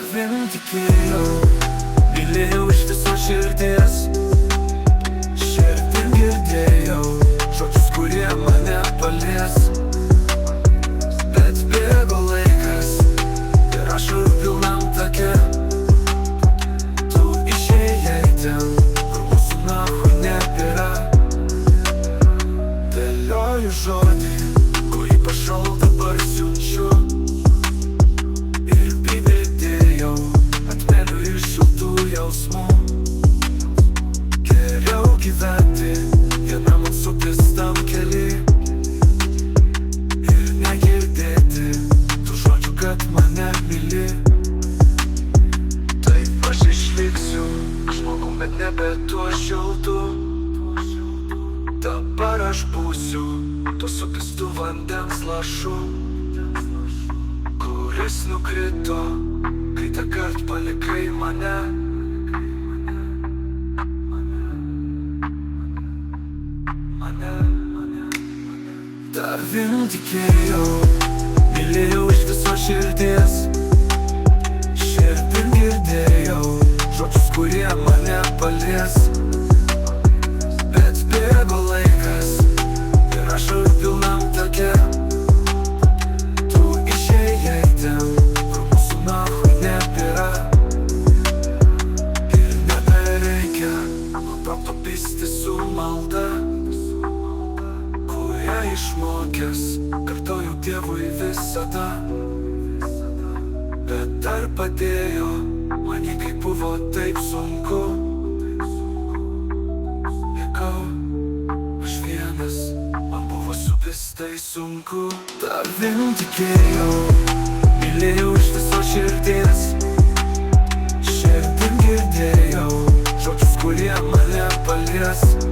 Tavim tikėjau, mylėjau iš viso širdies. Širdim girdėjau žodžius, kurie mane palies. Bet bėgo laikas ir aš pilnam take. Tu išėjai ten, kur mūsų nachui nebėra. Dėlioju žodį, kurį prašau dabar siunčiu. Ir pridėdėjau atmenu iš šiltų jausmų. Geriau gyventi vienam apsuptistam kely ir negirdėti tų žodžių, kad mane myli. Taip aš išliksiu žmogum, bet nebe tuo šiltu. Dabar aš būsiu tuo supistu vandens lašu, kuris nukrito, kai tąkart palikai mane. Tavim tikėjau, mylėjau iš viso širdies. Širdim girdėjau žodžius, kurie mane palies. Bet bėgo laikas ir aš pilnam take. Tu išėjai ten, kur mūsų nachui nebėra. Ir nebereikia nuo proto pisti su malda, kurią išmokęs kartoju Dievui visada. Bet dar padėjo man, kai buvo taip sunku. Likau aš vienas, man buvo su visai sunku. Tavim tikėjau, mylėjau iš viso širdies. Širdim girdėjau žodžius, kurie mane palies.